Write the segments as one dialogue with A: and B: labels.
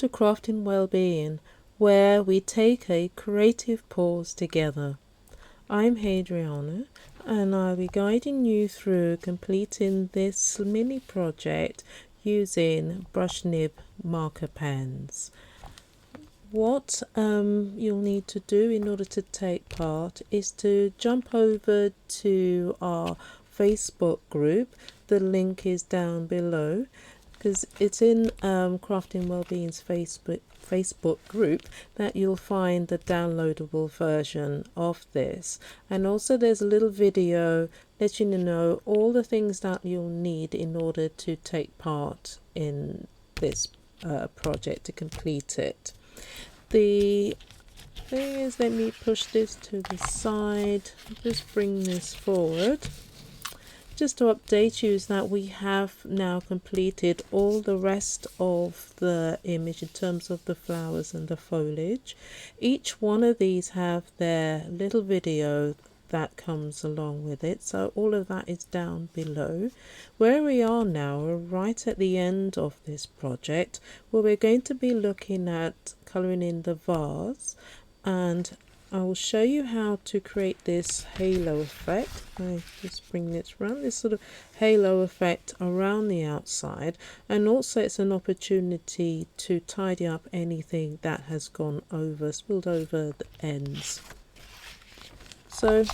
A: to Crafting Wellbeing, where we take a creative pause together. I'm Hadriana, and I'll be guiding you through completing this mini project using brush nib marker pens. What you'll need to do in order to take part is to jump over to our Facebook group. The link is down below, because it's in Crafting Wellbeing's Facebook group that you'll find the downloadable version of this. And also there's a little video letting you know all the things that you'll need in order to take part in this project, to complete it. The thing is, let me push this to the side, just bring this forward. Just to update you is that we have now completed all the rest of the image in terms of the flowers and the foliage. Each one of these have their little video that comes along with it, so all of that is down below. Where we are now, we're right at the end of this project, where we're going to be looking at colouring in the vase, and I will show you how to create this halo effect. I just bring this around, this sort of halo effect around the outside, and also it's an opportunity to tidy up anything that has gone over, spilled over the ends. So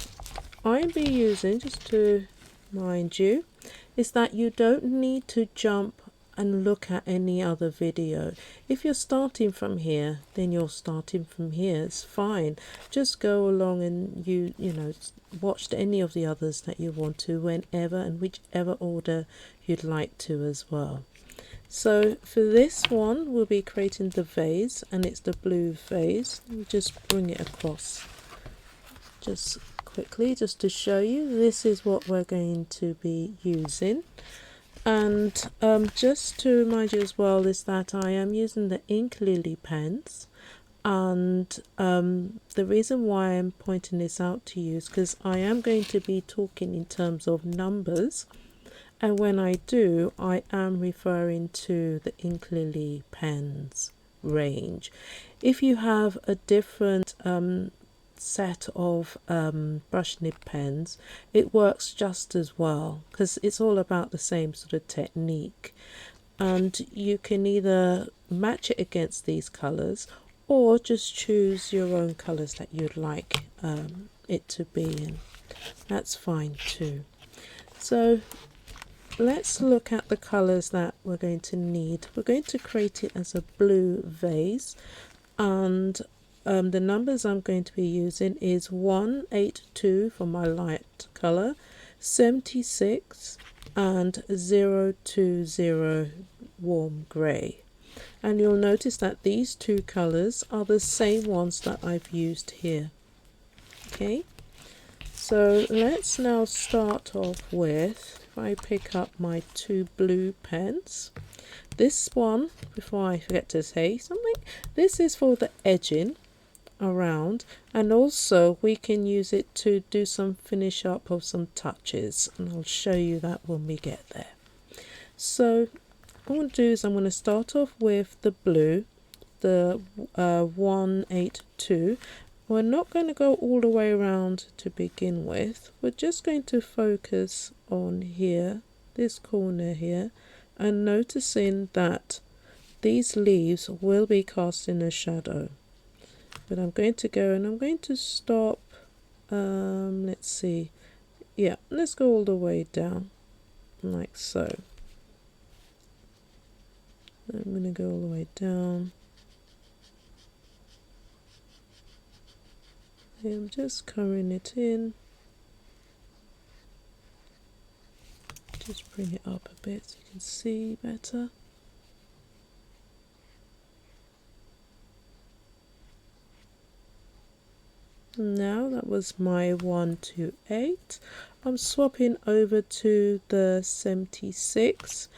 A: I'll be using, just to mind you, is that you don't need to jump and look at any other video. If you're starting from here, then you're starting from here. It's fine. Just go along and you know, watch any of the others that you want to, whenever and whichever order you'd like to as well. So for this one, we'll be creating the vase, and it's the blue vase. Let me just bring it across just quickly, just to show you. This is what we're going to be using. And just to remind you as well is that I am using the ink lily pens, and the reason why I'm pointing this out to you is because I am going to be talking in terms of numbers, and when I do, I am referring to the ink lily pens range. If you have a different set of brush nib pens, it works just as well, because it's all about the same sort of technique, and you can either match it against these colors or just choose your own colors that you'd like it to be in. That's fine too. So let's look at the colors that we're going to need. We're going to create it as a blue vase, and the numbers I'm going to be using is 182 for my light color, 76 and 020 warm grey. And you'll notice that these two colors are the same ones that I've used here. Okay, so let's now start off with, if I pick up my two blue pens, this one, before I forget to say something, this is for the edging around, and also we can use it to do some finish up of some touches, and I'll show you that when we get there. So what I'm going to do is I'm going to start off with the blue, the 182. We're not going to go all the way around to begin with. We're just going to focus on here, this corner here, and noticing that these leaves will be casting a shadow. But I'm going to go and I'm going to stop, let's see, yeah, let's go all the way down, like so. I'm going to go all the way down. I'm just covering it in. Just bring it up a bit so you can see better. Now that was my 128. I'm swapping over to the 76,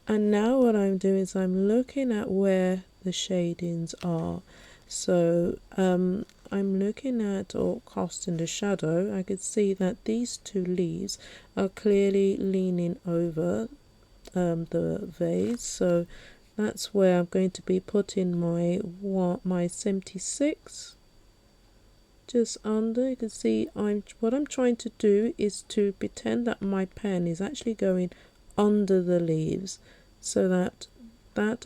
A: and now what I'm doing is I'm looking at where the shadings are. So I'm looking at, or casting the shadow. I could see that these two leaves are clearly leaning over the vase, so that's where I'm going to be putting my 76 just under. You can see what I'm trying to do is to pretend that my pen is actually going under the leaves, so that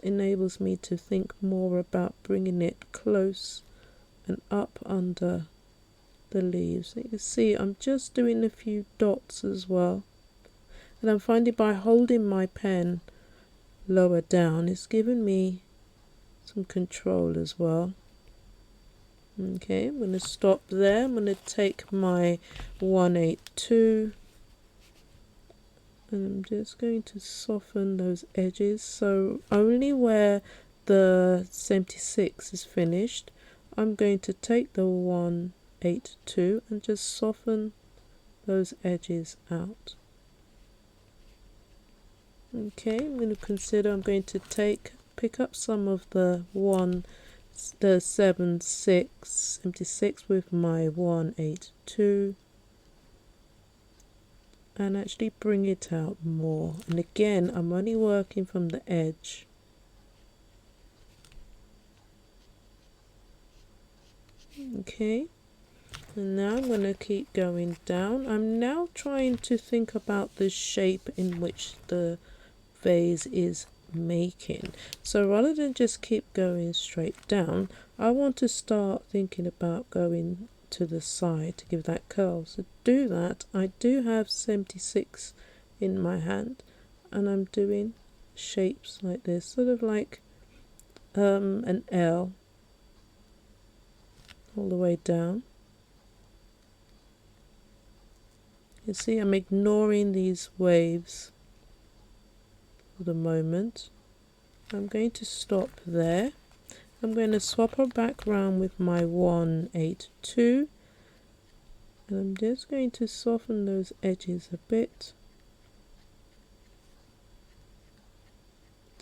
A: enables me to think more about bringing it close and up under the leaves. You can see I'm just doing a few dots as well, and I'm finding by holding my pen lower down it's giving me some control as well. Okay, I'm going to stop there. I'm going to take my 182 and I'm just going to soften those edges, so only where the 76 is finished I'm going to take the 182 and just soften those edges out. Okay, I'm going to I'm going to pick up some of the 76 with my 182 and actually bring it out more. And again, I'm only working from the edge. Okay, and now I'm going to keep going down. I'm now trying to think about the shape in which the vase is making. So rather than just keep going straight down, I want to start thinking about going to the side to give that curl. So to do that, I do have 76 in my hand and I'm doing shapes like this, sort of like an L all the way down. You see I'm ignoring these waves for the moment. I'm going to stop there. I'm going to swap her back round with my 182 and I'm just going to soften those edges a bit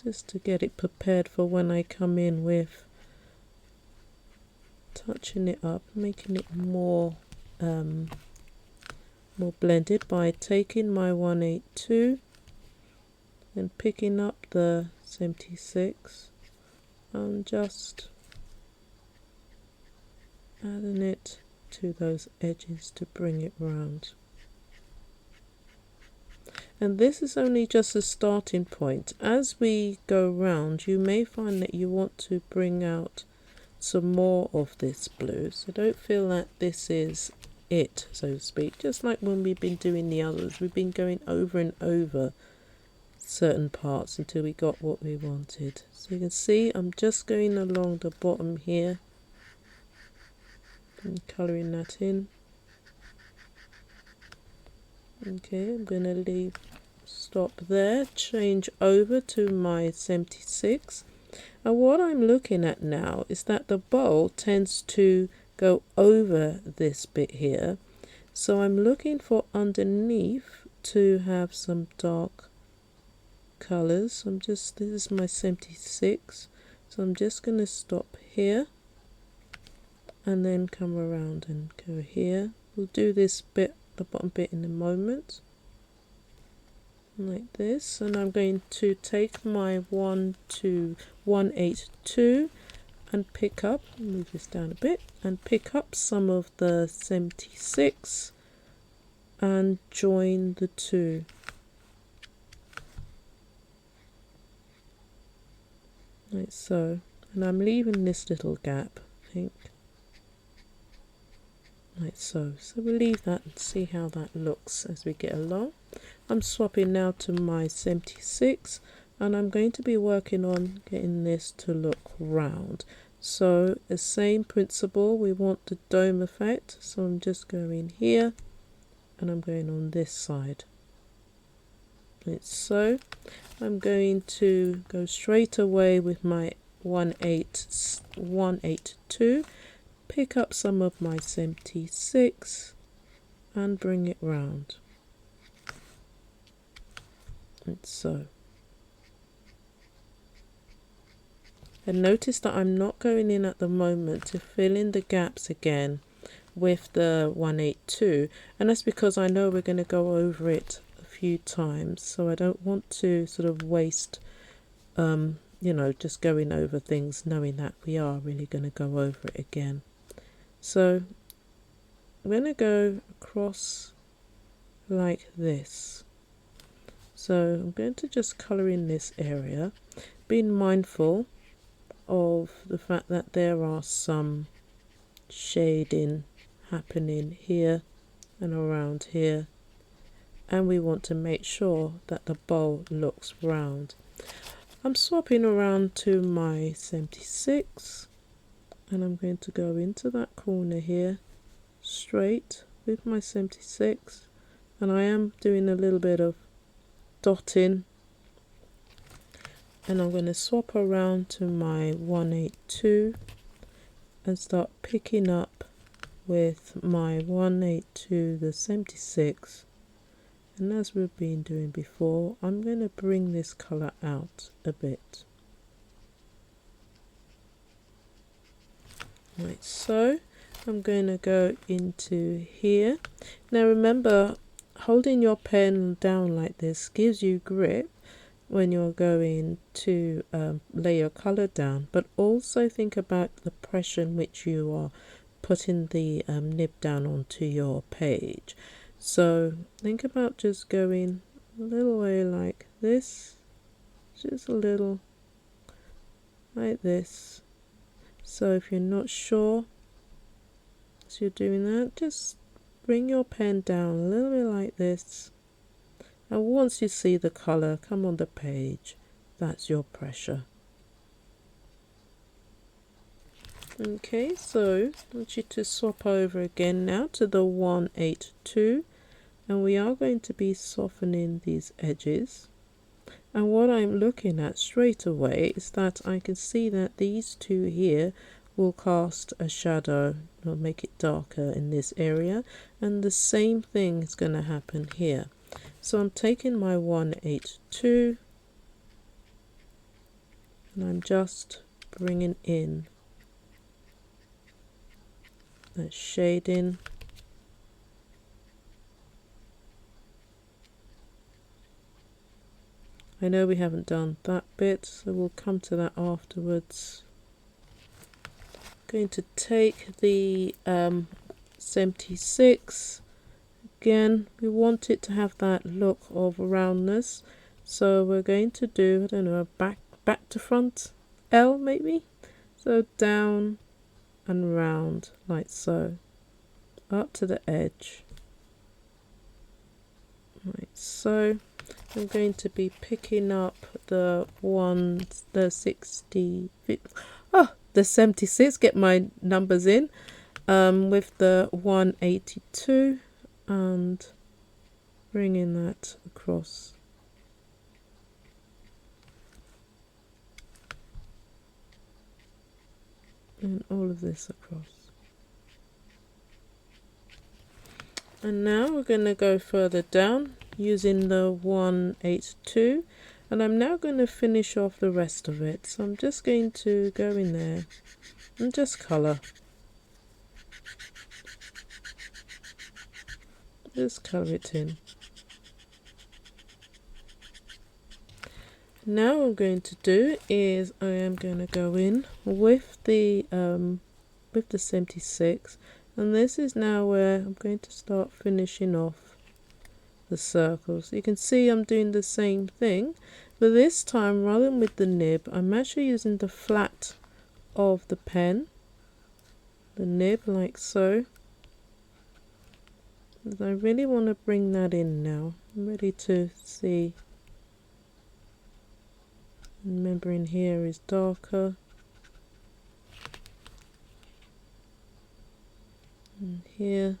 A: just to get it prepared for when I come in with touching it up, making it more blended by taking my 182 and picking up the 76 and just adding it to those edges to bring it round. And this is only just a starting point. As we go round, you may find that you want to bring out some more of this blue, so don't feel that this is it, so to speak. Just like when we've been doing the others, we've been going over and over certain parts until we got what we wanted. So you can see I'm just going along the bottom here and colouring that in. Okay, I'm going to stop there, change over to my 76, and what I'm looking at now is that the bowl tends to go over this bit here, so I'm looking for underneath to have some dark colours. This is my 76, so I'm just going to stop here and then come around and go here. We'll do this bit, the bottom bit, in a moment, like this. And I'm going to take my 182 and pick up, move this down a bit, and pick up some of the 76 and join the two. Like so. And I'm leaving this little gap, I think. Like so. So we'll leave that and see how that looks as we get along. I'm swapping now to my 76 and I'm going to be working on getting this to look round. So the same principle, we want the dome effect, so I'm just going here and I'm going on this side. Like so. I'm going to go straight away with my 182, pick up some of my 76 and bring it round. Like so. And notice that I'm not going in at the moment to fill in the gaps again with the 182, and that's because I know we're going to go over it a few times, so I don't want to sort of waste you know, just going over things, knowing that we are really going to go over it again. So I'm going to go across like this. So I'm going to just colour in this area, being mindful of the fact that there are some shading happening here and around here, and we want to make sure that the bowl looks round. I'm swapping around to my 76, and I'm going to go into that corner here straight with my 76, and I am doing a little bit of dotting, and I'm going to swap around to my 182 and start picking up with my 182, the 76, and as we've been doing before, I'm going to bring this colour out a bit, like so. I'm going to go into here. Now remember, holding your pen down like this gives you grip when you're going to lay your colour down, but also think about the pressure in which you are putting the nib down onto your page. So think about just going a little way like this, just a little like this. So if you're not sure as you're doing that, just bring your pen down a little bit like this, and once you see the colour come on the page, that's your pressure. Okay, so I want you to swap over again now to the 182, and we are going to be softening these edges. And what I'm looking at straight away is that I can see that these two here will cast a shadow or make it darker in this area, and the same thing is going to happen here. So I'm taking my 182 and I'm just bringing in that shading. I know we haven't done that bit, so we'll come to that afterwards. Going to take the 76. Again, we want it to have that look of roundness, so we're going to do, I don't know, a back to front L maybe. So down and round like so, up to the edge like so. I'm going to be picking up the 76, get my numbers in, with the 182 and bringing that across. And all of this across. And now we're going to go further down using the 182, and I'm now going to finish off the rest of it. So I'm just going to go in there and just colour. Just colour it in. Now what I'm going to do is I am going to go in with the 76, and this is now where I'm going to start finishing off the circles. You can see I'm doing the same thing, but this time rather than with the nib, I'm actually using the flat of the pen, the nib, like so. And I really want to bring that in now. I'm ready to see. Remembering here is darker, and here,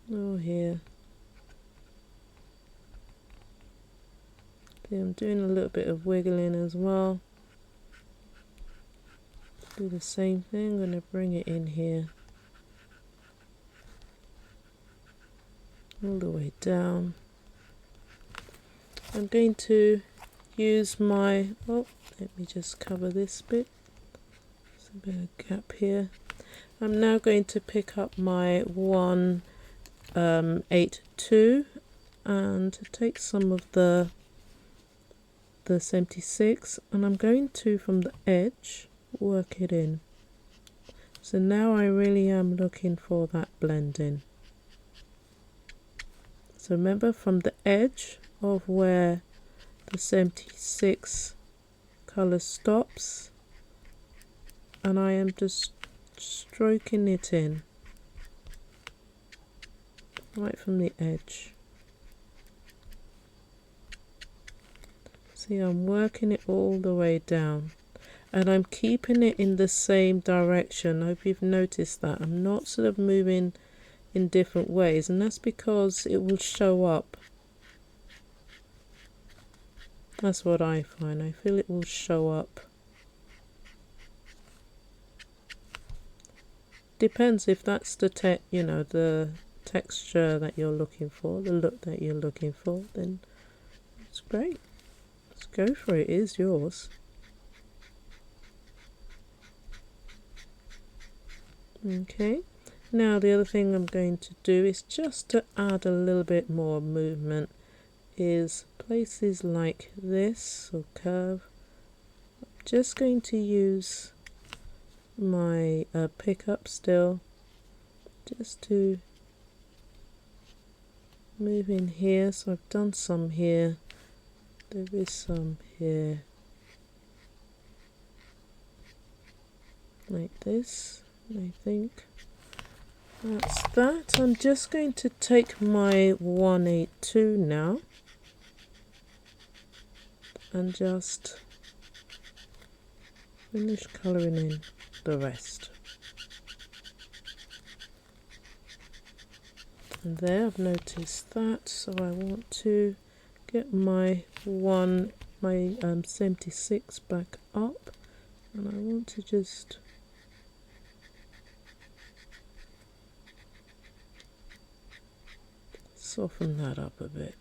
A: here. See, I'm doing a little bit of wiggling as well. Do the same thing. I'm going to bring it in here, all the way down. I'm going to use my, let me just cover this bit. There's a bit of gap here. I'm now going to pick up my 182 and take some of the 76, and I'm going to, from the edge, work it in. So now I really am looking for that blending. So remember, from the edge of where the 76 colour stops, and I am just stroking it in right from the edge. See, I'm working it all the way down, and I'm keeping it in the same direction. I hope you've noticed that I'm not sort of moving in different ways, and that's because it will show up. That's what I find. I feel it will show up. Depends if that's the the texture that you're looking for, the look that you're looking for, then it's great. Let's go for it. It is yours. Okay, now the other thing I'm going to do is just to add a little bit more movement, is places like this or curve. I'm just going to use my pickup still just to move in here. So I've done some here, there is some here like this. I think that's that. I'm just going to take my 182 now and just finish colouring in the rest. And there, I've noticed that, so I want to get my 76 back up, and I want to just soften that up a bit.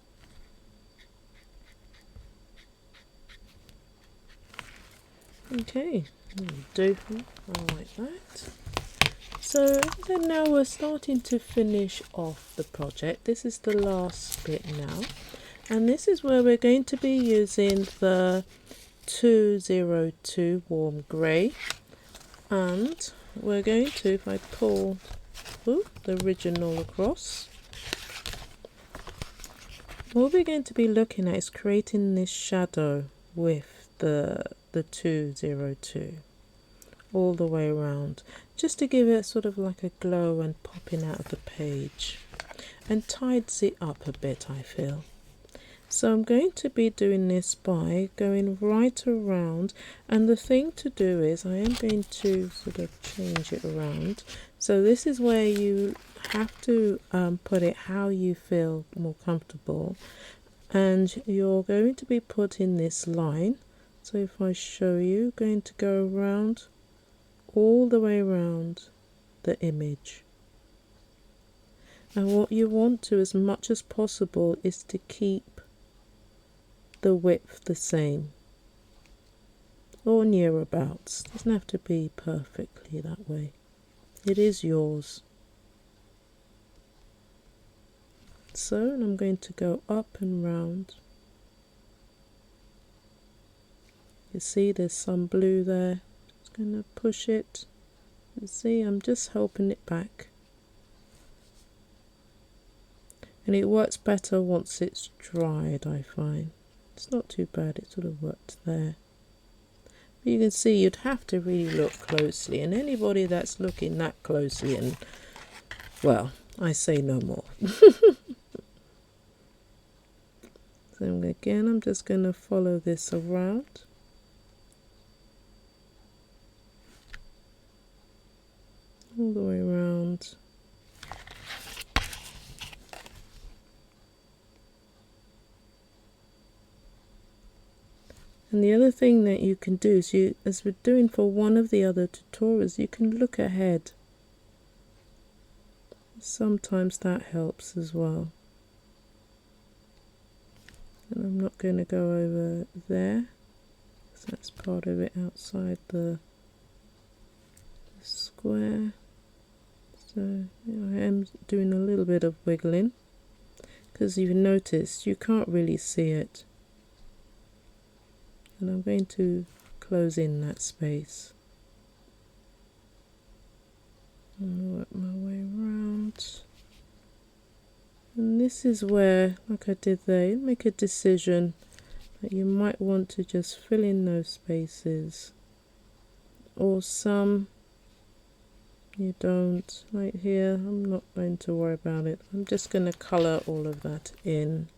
A: Okay, do. I like that. So then now we're starting to finish off the project. This is the last bit now, and this is where we're going to be using the 202 warm grey, and we're going to, if I pull the original across, what we're going to be looking at is creating this shadow with the 202 all the way around, just to give it sort of like a glow and popping out of the page, and tides it up a bit, I feel. So I'm going to be doing this by going right around, and the thing to do is I am going to sort of change it around. So this is where you have to put it how you feel more comfortable, and you're going to be putting this line. So if I show you, going to go around all the way around the image. And what you want to, as much as possible, is to keep the width the same, or near abouts. Doesn't have to be perfectly that way. It is yours. So, and I'm going to go up and round. You see there's some blue there. Just going to push it. You see, I'm just helping it back. And it works better once it's dried, I find. It's not too bad, it sort of worked there. But you can see you'd have to really look closely, and anybody that's looking that closely, and well, I say no more. So again, I'm just going to follow this around. All the way around. And the other thing that you can do is, as we're doing for one of the other tutorials, you can look ahead. Sometimes that helps as well. And I'm not going to go over there, because that's part of it outside the square. So I am doing a little bit of wiggling, because you've noticed you can't really see it. And I'm going to close in that space and work my way around. And this is where, like I did there, you make a decision that you might want to just fill in those spaces, or some you don't. Right here, I'm not going to worry about it. I'm just going to colour all of that in,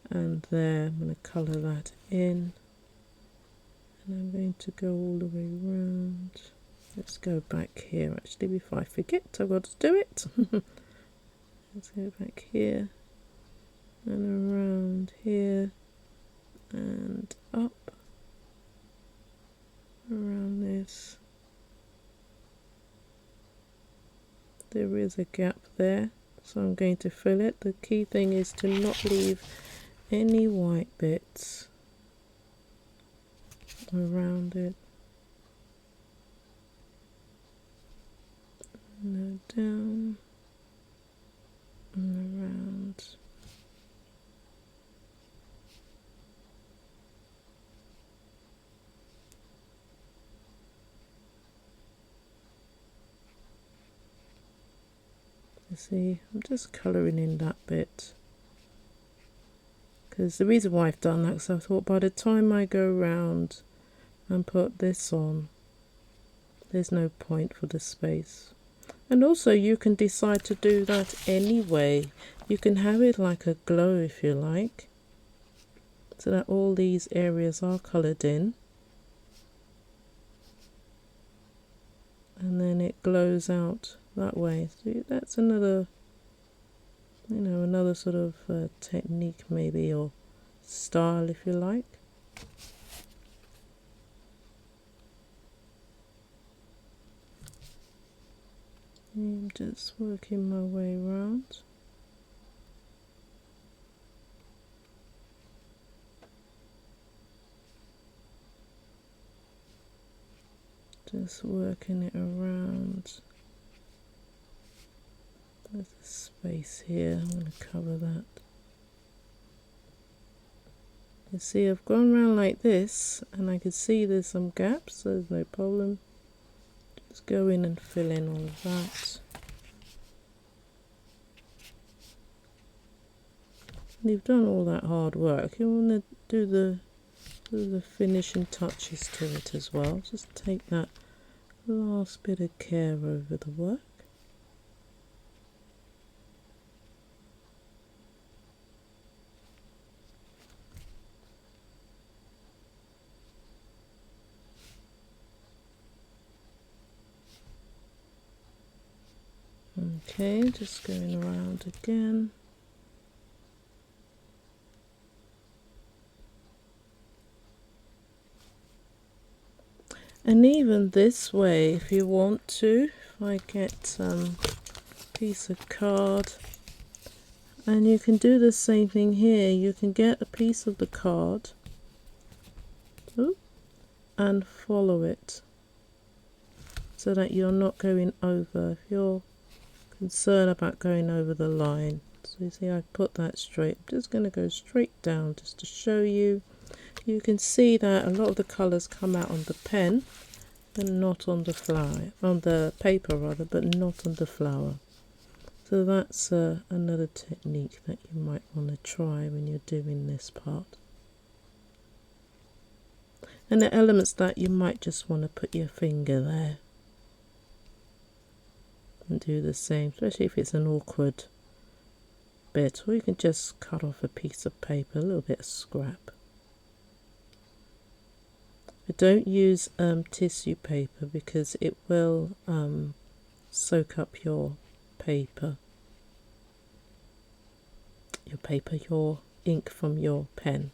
A: and there I'm going to colour that in, and I'm going to go all the way around. Let's go back here actually before I forget. I've got to do it. Let's go back here and around here and up around this. There is a gap there, so I'm going to fill it. The key thing is to not leave any white bits around it. Now down and around. You see, I'm just colouring in that bit, because the reason why I've done that is I thought by the time I go round and put this on, there's no point for the space. And also you can decide to do that anyway. You can have it like a glow if you like, so that all these areas are coloured in, and then it glows out that way. So that's another, you know, another sort of technique maybe, or style if you like. I'm just working my way around. Just working it around. There's a space here, I'm going to cover that. You see, I've gone around like this, and I can see there's some gaps, so there's no problem. Just go in and fill in all of that. And you've done all that hard work. You want to do the finishing touches to it as well. Just take that last bit of care over the work. Okay, just going around again. And even this way, if you want to, if I get some piece of card, and you can do the same thing here. You can get a piece of the card and follow it, so that you're not going over. If you're concerned about going over the line, so you see I put that straight. I'm just going to go straight down just to show you. You can see that a lot of the colours come out on the pen and not on the flower, on the paper rather, but not on the flower. So that's another technique that you might want to try when you're doing this part. And the elements that you might just want to put your finger there and do the same, especially if it's an awkward bit, or you can just cut off a piece of paper, a little bit of scrap. But don't use tissue paper, because it will soak up your paper, your ink from your pen.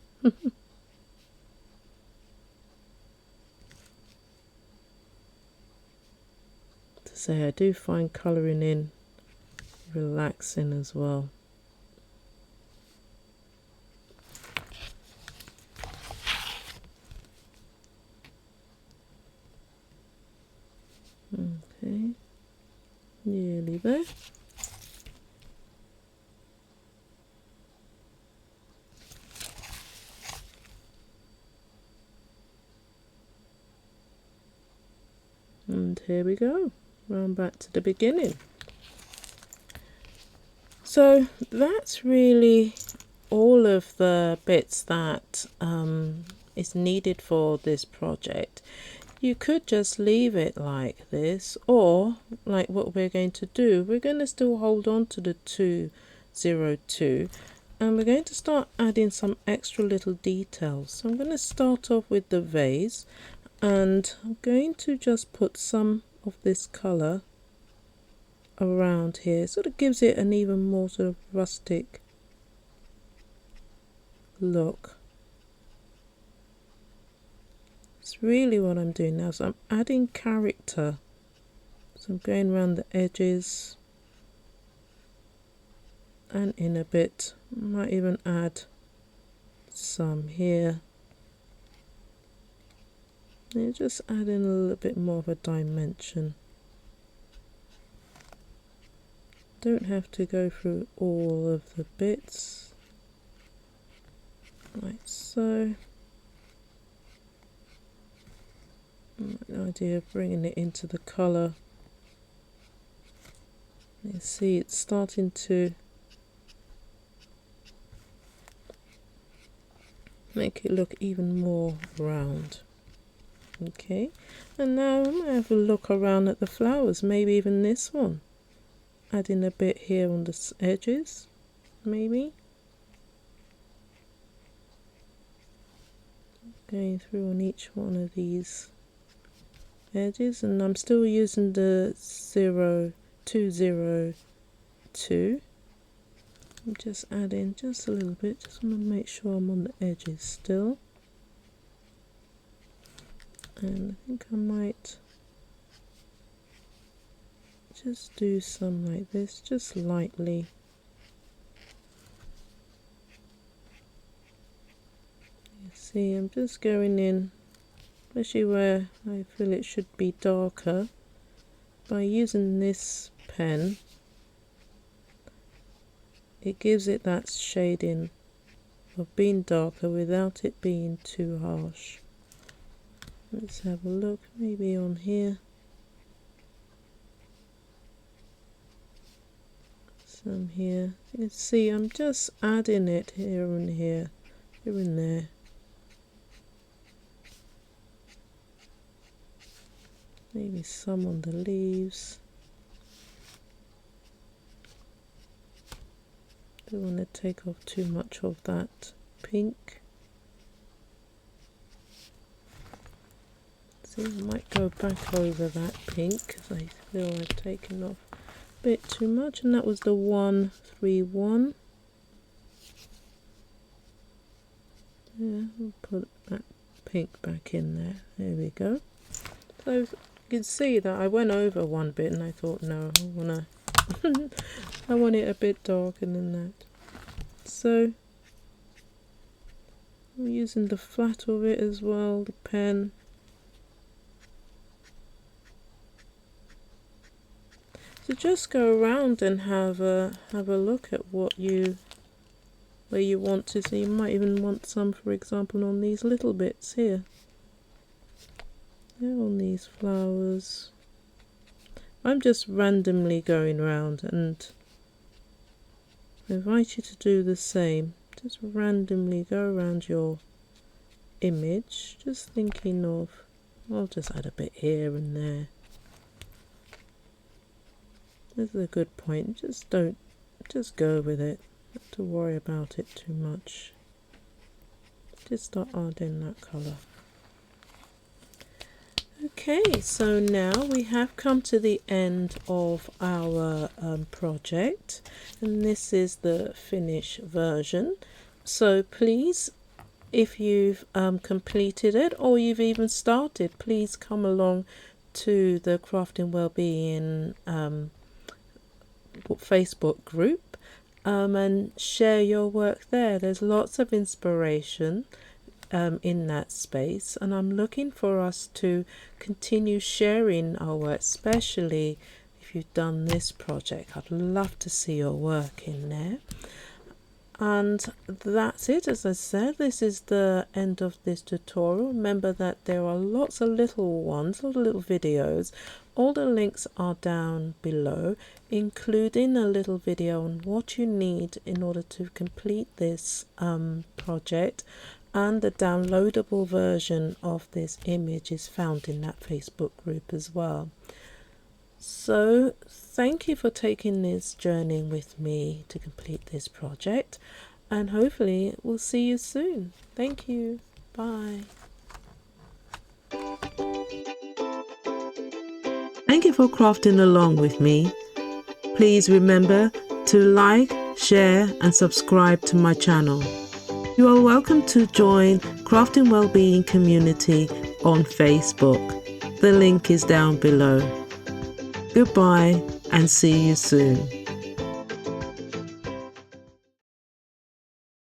A: To say, I do find colouring in relaxing as well. Okay, nearly there. And here we go, round back to the beginning. So that's really all of the bits that is needed for this project. You could just leave it like this, or like what we're going to do, we're going to still hold on to the 202, and we're going to start adding some extra little details. So I'm going to start off with the vase, and I'm going to just put some of this colour around here, sort of gives it an even more sort of rustic look. It's really what I'm doing now. So I'm adding character, so I'm going around the edges and in a bit. Might even add some here. And just adding a little bit more of a dimension. Don't have to go through all of the bits like so. The idea of bringing it into the colour. You see it's starting to make it look even more round. Okay, and now I'm going to have a look around at the flowers, maybe even this one. Adding a bit here on the edges, maybe. Going through on each one of these edges, and I'm still using the 202. I'm just adding just a little bit, just want to make sure I'm on the edges still. And I think I might just do some like this, just lightly. You see, I'm just going in, especially where I feel it should be darker, by using this pen. It gives it that shading of being darker without it being too harsh. Let's have a look, maybe on here. Some here. You can see I'm just adding it here and here, here and there. Maybe some on the leaves. Don't want to take off too much of that pink. See, I might go back over that pink because I feel I've taken off a bit too much, and that was the 131. Yeah, we'll put that pink back in there. There we go. So you can see that I went over one bit and I thought, no, I wanna I want it a bit darker than that. So I'm using the flat of it as well, the pen. So just go around and have a look at what where you want to. So you might even want some, for example, on these little bits here. Yeah, on these flowers. I'm just randomly going around, and I invite you to do the same. Just randomly go around your image, just thinking of, I'll just add a bit here and there. This is a good point. Just go with it. Not to worry about it too much. Just start adding that colour. Okay, so now we have come to the end of our project, and this is the finished version. So please, if you've completed it or you've even started, please come along to the Crafting Wellbeing Facebook group and share your work there. There's lots of inspiration in that space, and I'm looking for us to continue sharing our work, especially if you've done this project. I'd love to see your work in there. And that's it. As I said, this is the end of this tutorial. Remember that there are lots of little ones, little videos. All the links are down below, including a little video on what you need in order to complete this project, and the downloadable version of this image is found in that Facebook group as well. So thank you for taking this journey with me to complete this project, and hopefully we'll see you soon. Thank you. Bye. Thank you for crafting along with me. Please remember to like, share and subscribe to my channel. You are welcome to join Crafting Wellbeing community on Facebook. The link is down below. Goodbye and see you soon.